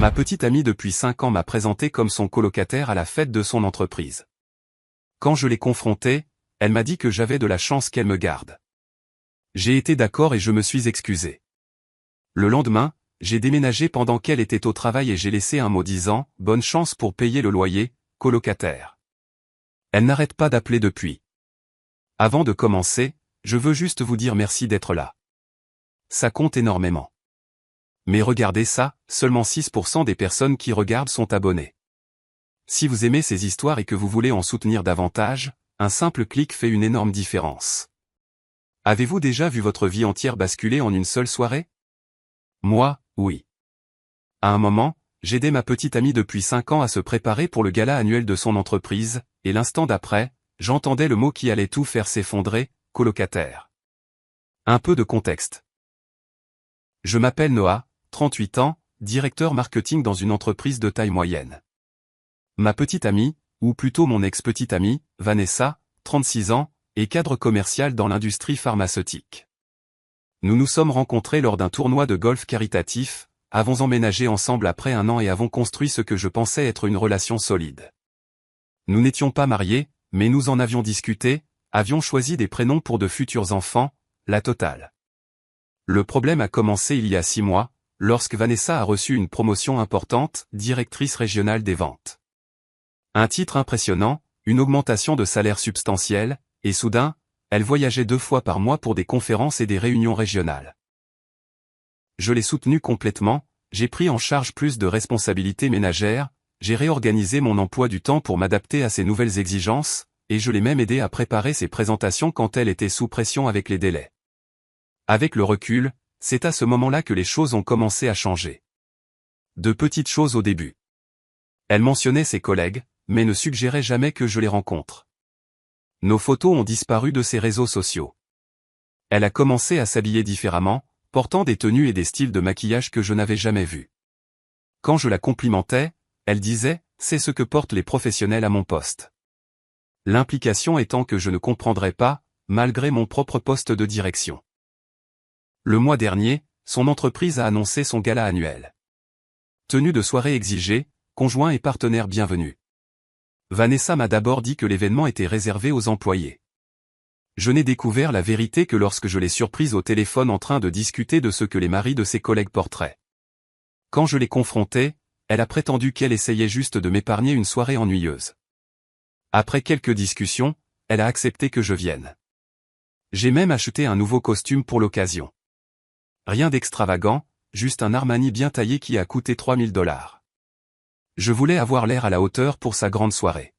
Ma petite amie depuis 5 ans m'a présenté comme son colocataire à la fête de son entreprise. Quand je l'ai confrontée, elle m'a dit que j'avais de la chance qu'elle me garde. J'ai été d'accord et je me suis excusé. Le lendemain, j'ai déménagé pendant qu'elle était au travail et j'ai laissé un mot disant « Bonne chance pour payer le loyer, colocataire ». Elle n'arrête pas d'appeler depuis. Avant de commencer, je veux juste vous dire merci d'être là. Ça compte énormément. Mais regardez ça, seulement 6% des personnes qui regardent sont abonnées. Si vous aimez ces histoires et que vous voulez en soutenir davantage, un simple clic fait une énorme différence. Avez-vous déjà vu votre vie entière basculer en une seule soirée? Moi, oui. À un moment, j'aidais ma petite amie depuis 5 ans à se préparer pour le gala annuel de son entreprise, et l'instant d'après, j'entendais le mot qui allait tout faire s'effondrer, colocataire. Un peu de contexte. Je m'appelle Noah, 38 ans, directeur marketing dans une entreprise de taille moyenne. Ma petite amie, ou plutôt mon ex-petite amie, Vanessa, 36 ans, est cadre commercial dans l'industrie pharmaceutique. Nous nous sommes rencontrés lors d'un tournoi de golf caritatif, avons emménagé ensemble après 1 an et avons construit ce que je pensais être une relation solide. Nous n'étions pas mariés, mais nous en avions discuté, avions choisi des prénoms pour de futurs enfants, la totale. Le problème a commencé il y a 6 mois, lorsque Vanessa a reçu une promotion importante, directrice régionale des ventes. Un titre impressionnant, une augmentation de salaire substantielle, et soudain, elle voyageait 2 fois par mois pour des conférences et des réunions régionales. Je l'ai soutenue complètement, j'ai pris en charge plus de responsabilités ménagères, j'ai réorganisé mon emploi du temps pour m'adapter à ces nouvelles exigences, et je l'ai même aidé à préparer ses présentations quand elle était sous pression avec les délais. Avec le recul, c'est à ce moment-là que les choses ont commencé à changer. De petites choses au début. Elle mentionnait ses collègues, mais ne suggérait jamais que je les rencontre. Nos photos ont disparu de ses réseaux sociaux. Elle a commencé à s'habiller différemment, portant des tenues et des styles de maquillage que je n'avais jamais vus. Quand je la complimentais, elle disait « C'est ce que portent les professionnels à mon poste ». L'implication étant que je ne comprendrais pas, malgré mon propre poste de direction. Le mois dernier, son entreprise a annoncé son gala annuel. Tenue de soirée exigée, conjoints et partenaires bienvenus. Vanessa m'a d'abord dit que l'événement était réservé aux employés. Je n'ai découvert la vérité que lorsque je l'ai surprise au téléphone en train de discuter de ce que les maris de ses collègues porteraient. Quand je l'ai confrontée, elle a prétendu qu'elle essayait juste de m'épargner une soirée ennuyeuse. Après quelques discussions, elle a accepté que je vienne. J'ai même acheté un nouveau costume pour l'occasion. Rien d'extravagant, juste un Armani bien taillé qui a coûté $3000. Je voulais avoir l'air à la hauteur pour sa grande soirée.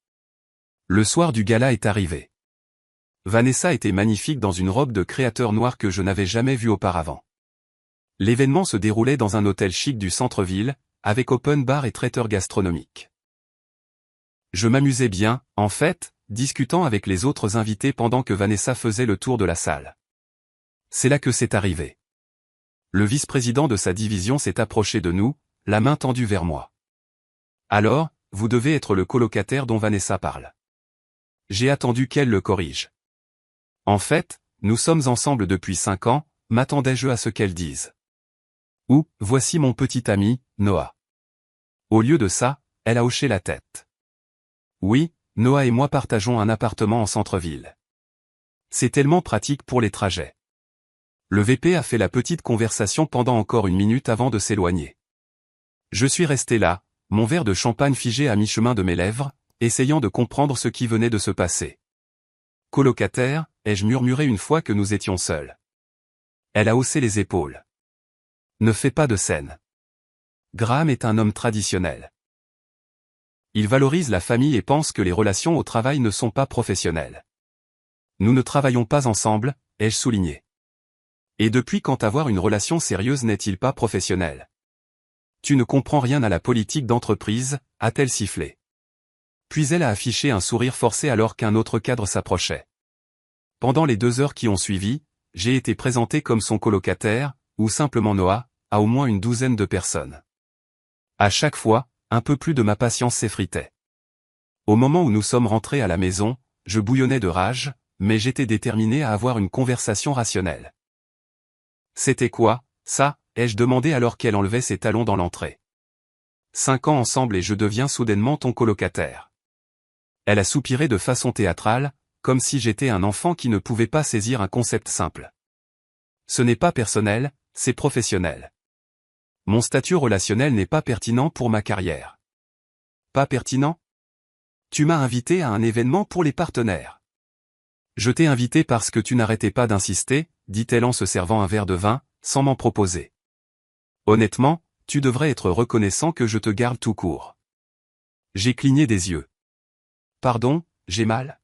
Le soir du gala est arrivé. Vanessa était magnifique dans une robe de créateur noir que je n'avais jamais vue auparavant. L'événement se déroulait dans un hôtel chic du centre-ville, avec open bar et traiteur gastronomique. Je m'amusais bien, en fait, discutant avec les autres invités pendant que Vanessa faisait le tour de la salle. C'est là que c'est arrivé. Le vice-président de sa division s'est approché de nous, la main tendue vers moi. Alors, vous devez être le colocataire dont Vanessa parle. J'ai attendu qu'elle le corrige. En fait, nous sommes ensemble depuis 5 ans, m'attendais-je à ce qu'elle dise. Ou, voici mon petit ami, Noah. Au lieu de ça, elle a hoché la tête. Oui, Noah et moi partageons un appartement en centre-ville. C'est tellement pratique pour les trajets. Le VP a fait la petite conversation pendant encore 1 minute avant de s'éloigner. Je suis resté là, mon verre de champagne figé à mi-chemin de mes lèvres, essayant de comprendre ce qui venait de se passer. Colocataire, ai-je murmuré une fois que nous étions seuls. Elle a haussé les épaules. Ne fais pas de scène. Graham est un homme traditionnel. Il valorise la famille et pense que les relations au travail ne sont pas professionnelles. Nous ne travaillons pas ensemble, ai-je souligné. Et depuis quand avoir une relation sérieuse n'est-il pas professionnel? Tu ne comprends rien à la politique d'entreprise, a-t-elle sifflé. Puis elle a affiché un sourire forcé alors qu'un autre cadre s'approchait. Pendant les 2 heures qui ont suivi, j'ai été présenté comme son colocataire, ou simplement Noah, à au moins une 12aine de personnes. À chaque fois, un peu plus de ma patience s'effritait. Au moment où nous sommes rentrés à la maison, je bouillonnais de rage, mais j'étais déterminé à avoir une conversation rationnelle. C'était quoi, ça, ai-je demandé alors qu'elle enlevait ses talons dans l'entrée. 5 ans ensemble et je deviens soudainement ton colocataire. Elle a soupiré de façon théâtrale, comme si j'étais un enfant qui ne pouvait pas saisir un concept simple. Ce n'est pas personnel, c'est professionnel. Mon statut relationnel n'est pas pertinent pour ma carrière. Pas pertinent? Tu m'as invité à un événement pour les partenaires. Je t'ai invité parce que tu n'arrêtais pas d'insister, dit-elle en se servant un verre de vin, sans m'en proposer. Honnêtement, tu devrais être reconnaissant que je te garde tout court. J'ai cligné des yeux. Pardon, j'ai mal?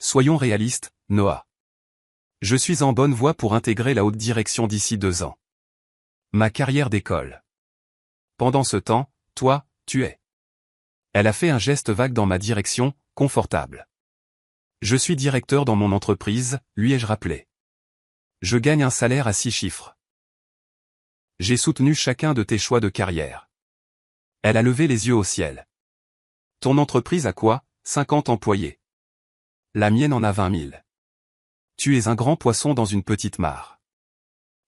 Soyons réalistes, Noah. Je suis en bonne voie pour intégrer la haute direction d'ici 2 ans. Ma carrière décolle. Pendant ce temps, toi, tu es. Elle a fait un geste vague dans ma direction, confortable. Je suis directeur dans mon entreprise, lui ai-je rappelé. Je gagne un salaire à 6 chiffres. J'ai soutenu chacun de tes choix de carrière. Elle a levé les yeux au ciel. Ton entreprise a quoi? 50 employés. La mienne en a 20 000. Tu es un grand poisson dans une petite mare.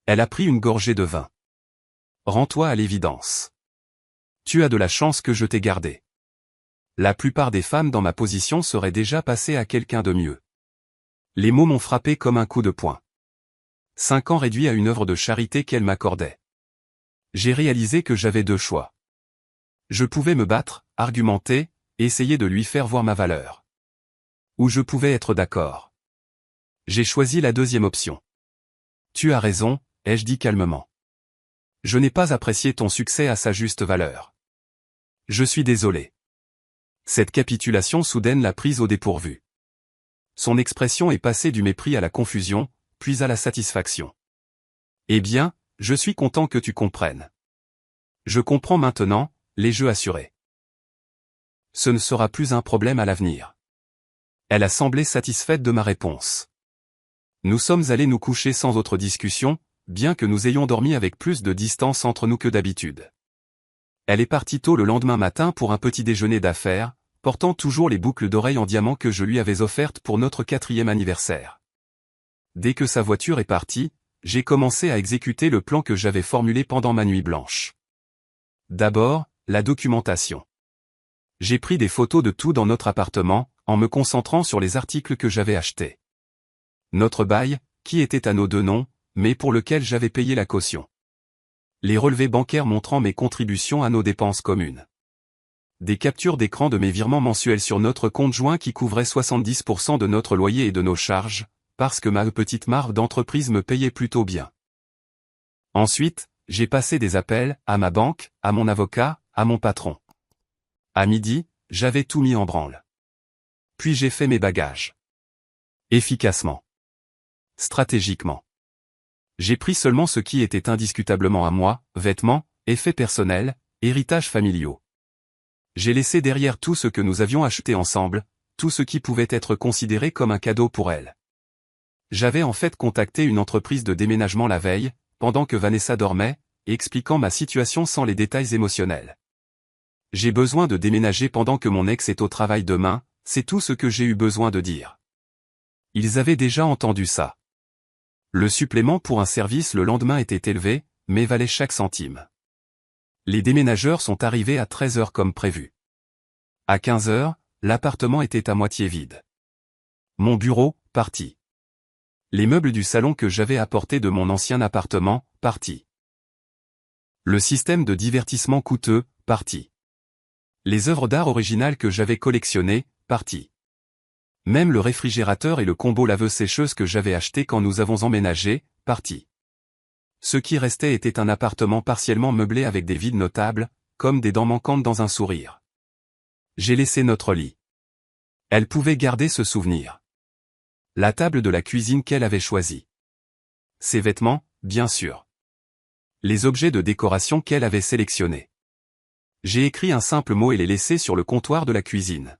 Elle a pris une gorgée de vin. Rends-toi à l'évidence. Tu as de la chance que je t'ai gardé. La plupart des femmes dans ma position seraient déjà passées à quelqu'un de mieux. Les mots m'ont frappé comme un coup de poing. 5 ans réduits à une œuvre de charité qu'elle m'accordait. J'ai réalisé que j'avais 2 choix. Je pouvais me battre, argumenter, essayer de lui faire voir ma valeur. Ou je pouvais être d'accord. J'ai choisi la deuxième option. Tu as raison, ai-je dit calmement. Je n'ai pas apprécié ton succès à sa juste valeur. Je suis désolé. Cette capitulation soudaine l'a prise au dépourvu. Son expression est passée du mépris à la confusion, puis à la satisfaction. Eh bien, je suis content que tu comprennes. Je comprends maintenant, les jeux assurés. Ce ne sera plus un problème à l'avenir. Elle a semblé satisfaite de ma réponse. Nous sommes allés nous coucher sans autre discussion, bien que nous ayons dormi avec plus de distance entre nous que d'habitude. Elle est partie tôt le lendemain matin pour un petit déjeuner d'affaires, portant toujours les boucles d'oreilles en diamant que je lui avais offertes pour notre 4e anniversaire. Dès que sa voiture est partie, j'ai commencé à exécuter le plan que j'avais formulé pendant ma nuit blanche. D'abord, la documentation. J'ai pris des photos de tout dans notre appartement, en me concentrant sur les articles que j'avais achetés. Notre bail, qui était à nos 2 noms, mais pour lequel j'avais payé la caution. Les relevés bancaires montrant mes contributions à nos dépenses communes. Des captures d'écran de mes virements mensuels sur notre compte joint qui couvraient 70% de notre loyer et de nos charges, parce que ma petite marque d'entreprise me payait plutôt bien. Ensuite, j'ai passé des appels, à ma banque, à mon avocat, à mon patron. À midi, j'avais tout mis en branle. Puis j'ai fait mes bagages. Efficacement. Stratégiquement. J'ai pris seulement ce qui était indiscutablement à moi, vêtements, effets personnels, héritages familiaux. J'ai laissé derrière tout ce que nous avions acheté ensemble, tout ce qui pouvait être considéré comme un cadeau pour elle. J'avais en fait contacté une entreprise de déménagement la veille, pendant que Vanessa dormait, expliquant ma situation sans les détails émotionnels. J'ai besoin de déménager pendant que mon ex est au travail demain, c'est tout ce que j'ai eu besoin de dire. Ils avaient déjà entendu ça. Le supplément pour un service le lendemain était élevé, mais valait chaque centime. Les déménageurs sont arrivés à 13 h comme prévu. À 15 h, l'appartement était à moitié vide. Mon bureau, parti. Les meubles du salon que j'avais apportés de mon ancien appartement, parti. Le système de divertissement coûteux, parti. Les œuvres d'art originales que j'avais collectionnées, parti. Même le réfrigérateur et le combo laveuse-sécheuse que j'avais acheté quand nous avons emménagé, parti. Ce qui restait était un appartement partiellement meublé avec des vides notables, comme des dents manquantes dans un sourire. J'ai laissé notre lit. Elle pouvait garder ce souvenir. La table de la cuisine qu'elle avait choisie. Ses vêtements, bien sûr. Les objets de décoration qu'elle avait sélectionnés. J'ai écrit un simple mot et les laissé sur le comptoir de la cuisine.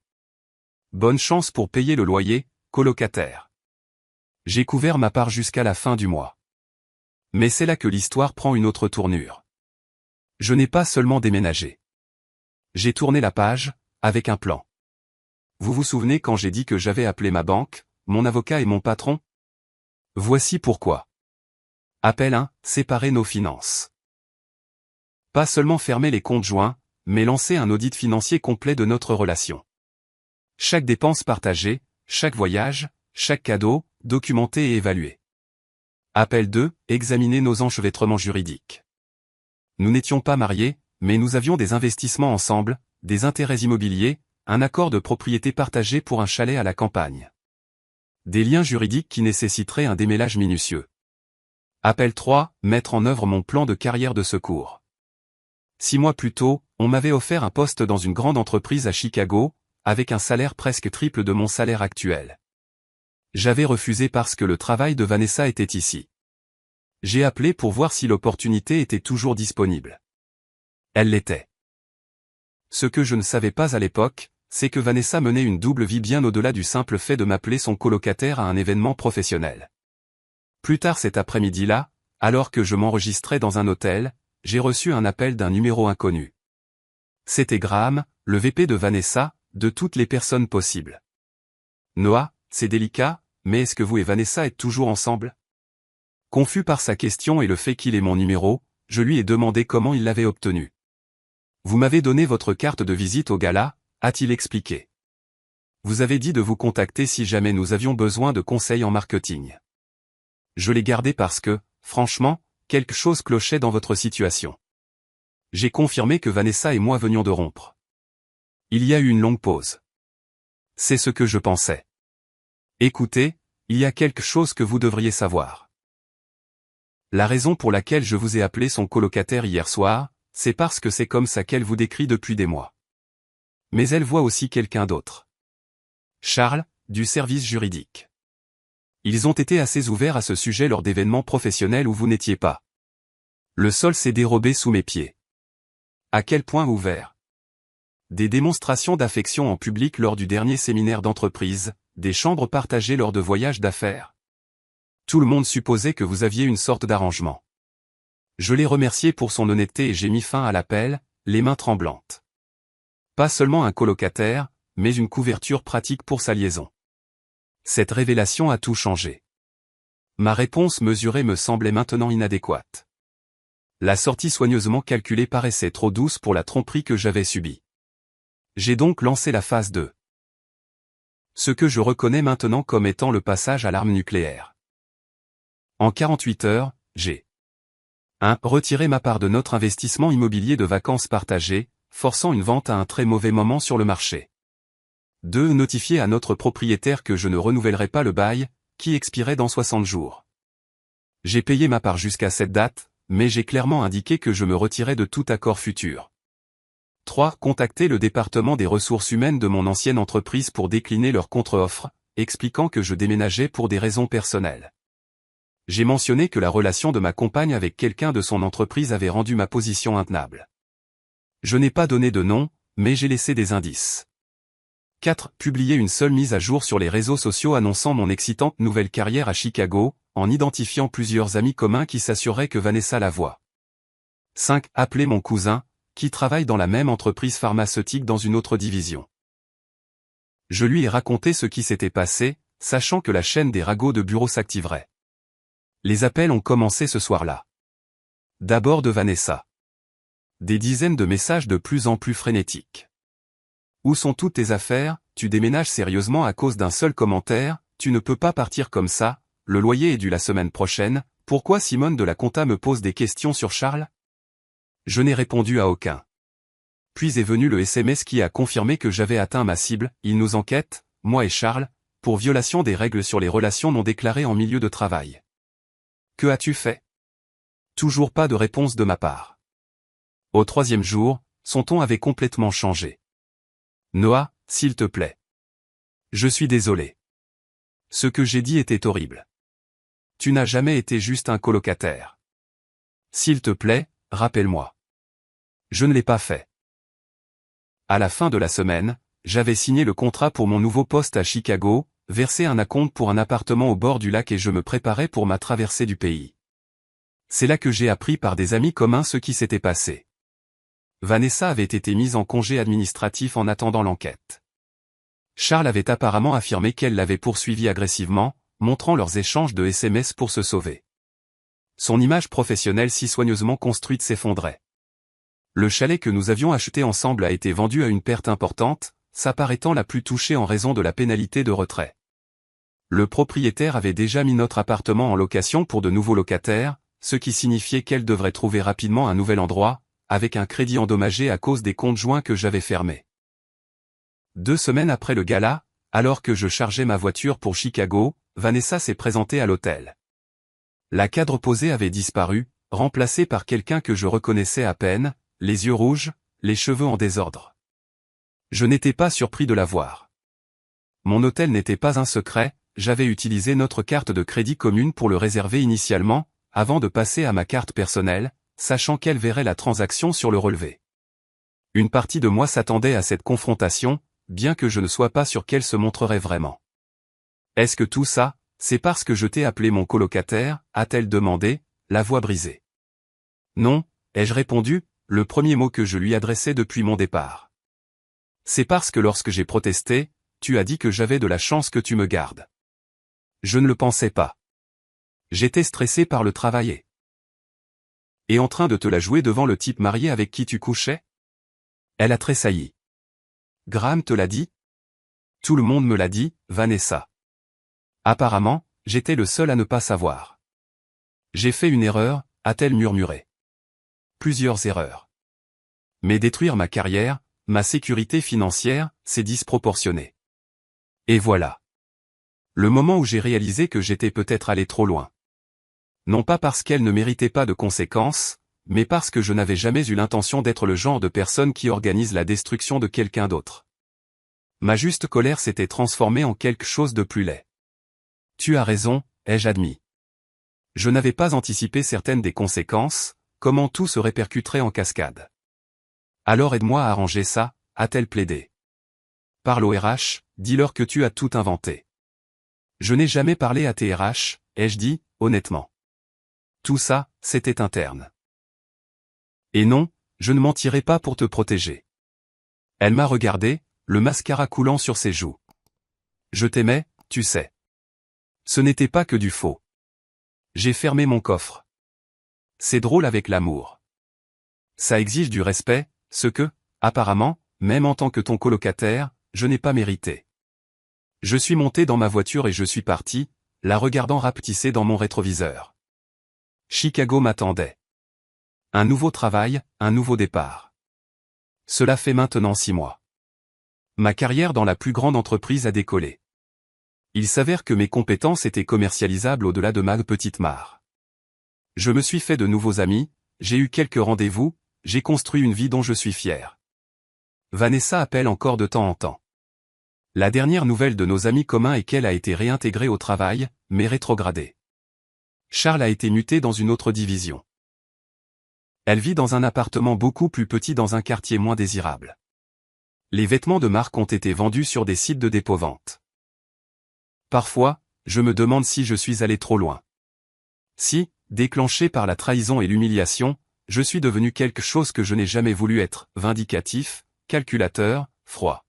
Bonne chance pour payer le loyer, colocataire. J'ai couvert ma part jusqu'à la fin du mois. Mais c'est là que l'histoire prend une autre tournure. Je n'ai pas seulement déménagé. J'ai tourné la page, avec un plan. Vous vous souvenez quand j'ai dit que j'avais appelé ma banque, mon avocat et mon patron? Voici pourquoi. Appel 1, séparer nos finances. Pas seulement fermer les comptes joints, mais lancer un audit financier complet de notre relation. Chaque dépense partagée, chaque voyage, chaque cadeau, documenté et évalué. Appel 2, examiner nos enchevêtrements juridiques. Nous n'étions pas mariés, mais nous avions des investissements ensemble, des intérêts immobiliers, un accord de propriété partagé pour un chalet à la campagne. Des liens juridiques qui nécessiteraient un démêlage minutieux. Appel 3, mettre en œuvre mon plan de carrière de secours. 6 mois plus tôt, on m'avait offert un poste dans une grande entreprise à Chicago, avec un salaire presque triple de mon salaire actuel. J'avais refusé parce que le travail de Vanessa était ici. J'ai appelé pour voir si l'opportunité était toujours disponible. Elle l'était. Ce que je ne savais pas à l'époque, c'est que Vanessa menait une double vie bien au-delà du simple fait de m'appeler son colocataire à un événement professionnel. Plus tard cet après-midi-là, alors que je m'enregistrais dans un hôtel, j'ai reçu un appel d'un numéro inconnu. C'était Graham, le VP de Vanessa, de toutes les personnes possibles. Noah, c'est délicat, mais est-ce que vous et Vanessa êtes toujours ensemble? Confus par sa question et le fait qu'il ait mon numéro, je lui ai demandé comment il l'avait obtenu. Vous m'avez donné votre carte de visite au gala, a-t-il expliqué. Vous avez dit de vous contacter si jamais nous avions besoin de conseils en marketing. Je l'ai gardé parce que, franchement, quelque chose clochait dans votre situation. J'ai confirmé que Vanessa et moi venions de rompre. Il y a eu une longue pause. C'est ce que je pensais. Écoutez, il y a quelque chose que vous devriez savoir. La raison pour laquelle je vous ai appelé son colocataire hier soir, c'est parce que c'est comme ça qu'elle vous décrit depuis des mois. Mais elle voit aussi quelqu'un d'autre. Charles, du service juridique. Ils ont été assez ouverts à ce sujet lors d'événements professionnels où vous n'étiez pas. Le sol s'est dérobé sous mes pieds. À quel point ouvert? Des démonstrations d'affection en public lors du dernier séminaire d'entreprise, des chambres partagées lors de voyages d'affaires. Tout le monde supposait que vous aviez une sorte d'arrangement. Je l'ai remercié pour son honnêteté et j'ai mis fin à l'appel, les mains tremblantes. Pas seulement un colocataire, mais une couverture pratique pour sa liaison. Cette révélation a tout changé. Ma réponse mesurée me semblait maintenant inadéquate. La sortie soigneusement calculée paraissait trop douce pour la tromperie que j'avais subie. J'ai donc lancé la phase 2. Ce que je reconnais maintenant comme étant le passage à l'arme nucléaire. En 48 heures, j'ai 1. Retiré ma part de notre investissement immobilier de vacances partagées, forçant une vente à un très mauvais moment sur le marché. 2. Notifié à notre propriétaire que je ne renouvellerai pas le bail, qui expirait dans 60 jours. J'ai payé ma part jusqu'à cette date, mais j'ai clairement indiqué que je me retirais de tout accord futur. 3. Contacter le département des ressources humaines de mon ancienne entreprise pour décliner leur contre-offre, expliquant que je déménageais pour des raisons personnelles. J'ai mentionné que la relation de ma compagne avec quelqu'un de son entreprise avait rendu ma position intenable. Je n'ai pas donné de nom, mais j'ai laissé des indices. 4. Publier une seule mise à jour sur les réseaux sociaux annonçant mon excitante nouvelle carrière à Chicago, en identifiant plusieurs amis communs qui s'assuraient que Vanessa la voit. 5. Appeler mon cousin, qui travaille dans la même entreprise pharmaceutique dans une autre division. Je lui ai raconté ce qui s'était passé, sachant que la chaîne des ragots de bureau s'activerait. Les appels ont commencé ce soir-là. D'abord de Vanessa. Des dizaines de messages de plus en plus frénétiques. Où sont toutes tes affaires? Tu déménages sérieusement à cause d'un seul commentaire, tu ne peux pas partir comme ça, le loyer est dû la semaine prochaine, pourquoi Simone de la compta me pose des questions sur Charles? Je n'ai répondu à aucun. Puis est venu le SMS qui a confirmé que j'avais atteint ma cible, il nous enquête, moi et Charles, pour violation des règles sur les relations non déclarées en milieu de travail. Que as-tu fait? Toujours pas de réponse de ma part. Au 3e jour, son ton avait complètement changé. Noah, s'il te plaît. Je suis désolé. Ce que j'ai dit était horrible. Tu n'as jamais été juste un colocataire. S'il te plaît, rappelle-moi. Je ne l'ai pas fait. À la fin de la semaine, j'avais signé le contrat pour mon nouveau poste à Chicago, versé un acompte pour un appartement au bord du lac et je me préparais pour ma traversée du pays. C'est là que j'ai appris par des amis communs ce qui s'était passé. Vanessa avait été mise en congé administratif en attendant l'enquête. Charles avait apparemment affirmé qu'elle l'avait poursuivi agressivement, montrant leurs échanges de SMS pour se sauver. Son image professionnelle si soigneusement construite s'effondrait. Le chalet que nous avions acheté ensemble a été vendu à une perte importante, sa part étant la plus touchée en raison de la pénalité de retrait. Le propriétaire avait déjà mis notre appartement en location pour de nouveaux locataires, ce qui signifiait qu'elle devrait trouver rapidement un nouvel endroit, avec un crédit endommagé à cause des comptes joints que j'avais fermés. 2 semaines après le gala, alors que je chargeais ma voiture pour Chicago, Vanessa s'est présentée à l'hôtel. La cadre posée avait disparu, remplacée par quelqu'un que je reconnaissais à peine, les yeux rouges, les cheveux en désordre. Je n'étais pas surpris de la voir. Mon hôtel n'était pas un secret, j'avais utilisé notre carte de crédit commune pour le réserver initialement, avant de passer à ma carte personnelle, sachant qu'elle verrait la transaction sur le relevé. Une partie de moi s'attendait à cette confrontation, bien que je ne sois pas sûr qu'elle se montrerait vraiment. « Est-ce que tout ça, c'est parce que je t'ai appelé mon colocataire ?» a-t-elle demandé, la voix brisée. « Non » ai-je répondu, le premier mot que je lui adressais depuis mon départ. « C'est parce que lorsque j'ai protesté, tu as dit que j'avais de la chance que tu me gardes. » Je ne le pensais pas. J'étais stressé par le travail. Et en train de te la jouer devant le type marié avec qui tu couchais? Elle a tressailli. Graham te l'a dit? Tout le monde me l'a dit, Vanessa. Apparemment, j'étais le seul à ne pas savoir. J'ai fait une erreur, a-t-elle murmuré. Plusieurs erreurs. Mais détruire ma carrière, ma sécurité financière, c'est disproportionné. Et voilà. Le moment où j'ai réalisé que j'étais peut-être allé trop loin. Non pas parce qu'elle ne méritait pas de conséquences, mais parce que je n'avais jamais eu l'intention d'être le genre de personne qui organise la destruction de quelqu'un d'autre. Ma juste colère s'était transformée en quelque chose de plus laid. Tu as raison, ai-je admis. Je n'avais pas anticipé certaines des conséquences, comment tout se répercuterait en cascade. Alors aide-moi à arranger ça, a-t-elle plaidé. Parle au RH, dis-leur que tu as tout inventé. Je n'ai jamais parlé à tes RH, ai-je dit, honnêtement. Tout ça, c'était interne. Et non, je ne mentirai pas pour te protéger. Elle m'a regardé, le mascara coulant sur ses joues. Je t'aimais, tu sais. Ce n'était pas que du faux. J'ai fermé mon coffre. C'est drôle avec l'amour. Ça exige du respect, ce que, apparemment, même en tant que ton colocataire, je n'ai pas mérité. Je suis monté dans ma voiture et je suis parti, la regardant rapetisser dans mon rétroviseur. Chicago m'attendait. Un nouveau travail, un nouveau départ. Cela fait maintenant 6 mois. Ma carrière dans la plus grande entreprise a décollé. Il s'avère que mes compétences étaient commercialisables au-delà de ma petite mare. Je me suis fait de nouveaux amis, j'ai eu quelques rendez-vous, j'ai construit une vie dont je suis fier. Vanessa appelle encore de temps en temps. La dernière nouvelle de nos amis communs est qu'elle a été réintégrée au travail, mais rétrogradée. Charles a été muté dans une autre division. Elle vit dans un appartement beaucoup plus petit dans un quartier moins désirable. Les vêtements de marque ont été vendus sur des sites de dépôt-vente. Parfois, je me demande si je suis allé trop loin. Si, déclenché par la trahison et l'humiliation, je suis devenu quelque chose que je n'ai jamais voulu être, vindicatif, calculateur, froid.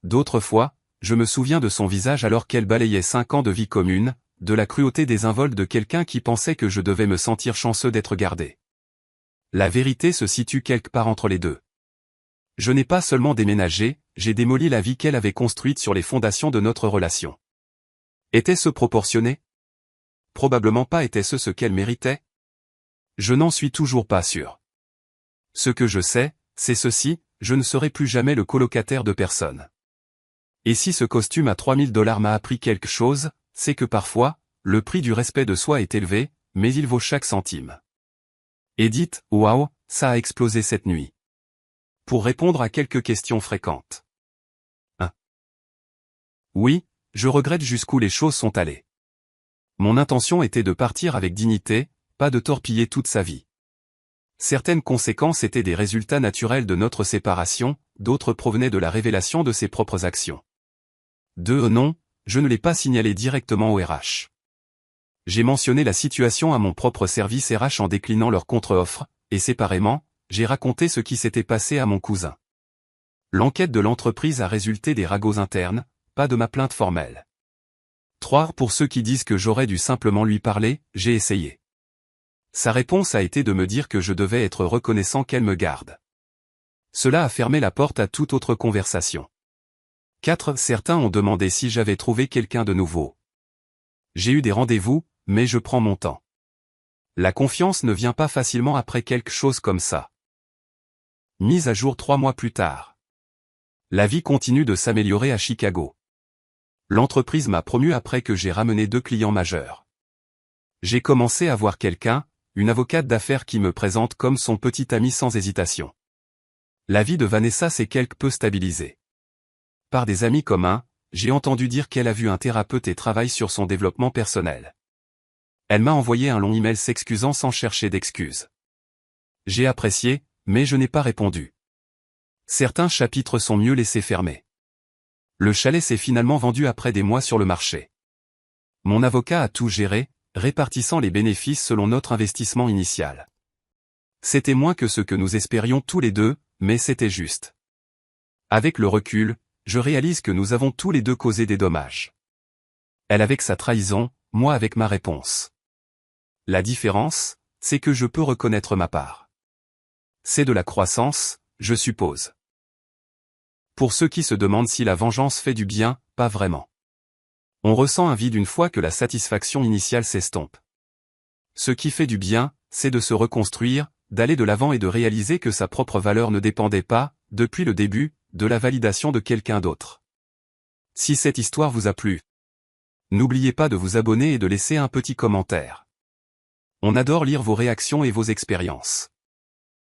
D'autres fois, je me souviens de son visage alors qu'elle balayait 5 ans de vie commune, de la cruauté désinvolte de quelqu'un qui pensait que je devais me sentir chanceux d'être gardé. La vérité se situe quelque part entre les deux. Je n'ai pas seulement déménagé, j'ai démoli la vie qu'elle avait construite sur les fondations de notre relation. Était-ce proportionné? Probablement pas. Était-ce ce qu'elle méritait? Je n'en suis toujours pas sûr. Ce que je sais, c'est ceci, je ne serai plus jamais le colocataire de personne. Et si ce costume à $3000 m'a appris quelque chose, c'est que parfois, le prix du respect de soi est élevé, mais il vaut chaque centime. Edith, waouh, ça a explosé cette nuit. Pour répondre à quelques questions fréquentes. 1. Oui, je regrette jusqu'où les choses sont allées. Mon intention était de partir avec dignité, pas de torpiller toute sa vie. Certaines conséquences étaient des résultats naturels de notre séparation, d'autres provenaient de la révélation de ses propres actions. 2. Non, je ne l'ai pas signalé directement au RH. J'ai mentionné la situation à mon propre service RH en déclinant leur contre-offre, et séparément, j'ai raconté ce qui s'était passé à mon cousin. L'enquête de l'entreprise a résulté des ragots internes, pas de ma plainte formelle. 3. Pour ceux qui disent que j'aurais dû simplement lui parler, j'ai essayé. Sa réponse a été de me dire que je devais être reconnaissant qu'elle me garde. Cela a fermé la porte à toute autre conversation. 4. Certains ont demandé si j'avais trouvé quelqu'un de nouveau. J'ai eu des rendez-vous, mais je prends mon temps. La confiance ne vient pas facilement après quelque chose comme ça. Mise à jour 3 mois plus tard. La vie continue de s'améliorer à Chicago. L'entreprise m'a promu après que j'ai ramené 2 clients majeurs. J'ai commencé à voir quelqu'un, une avocate d'affaires qui me présente comme son petit ami sans hésitation. La vie de Vanessa s'est quelque peu stabilisée. Par des amis communs, j'ai entendu dire qu'elle a vu un thérapeute et travaille sur son développement personnel. Elle m'a envoyé un long email s'excusant sans chercher d'excuses. J'ai apprécié, mais je n'ai pas répondu. Certains chapitres sont mieux laissés fermés. Le chalet s'est finalement vendu après des mois sur le marché. Mon avocat a tout géré, répartissant les bénéfices selon notre investissement initial. C'était moins que ce que nous espérions tous les deux, mais c'était juste. Avec le recul, je réalise que nous avons tous les deux causé des dommages. Elle avec sa trahison, moi avec ma réponse. La différence, c'est que je peux reconnaître ma part. C'est de la croissance, je suppose. Pour ceux qui se demandent si la vengeance fait du bien, pas vraiment. On ressent un vide une fois que la satisfaction initiale s'estompe. Ce qui fait du bien, c'est de se reconstruire, d'aller de l'avant et de réaliser que sa propre valeur ne dépendait pas, depuis le début, de la validation de quelqu'un d'autre. Si cette histoire vous a plu, n'oubliez pas de vous abonner et de laisser un petit commentaire. On adore lire vos réactions et vos expériences.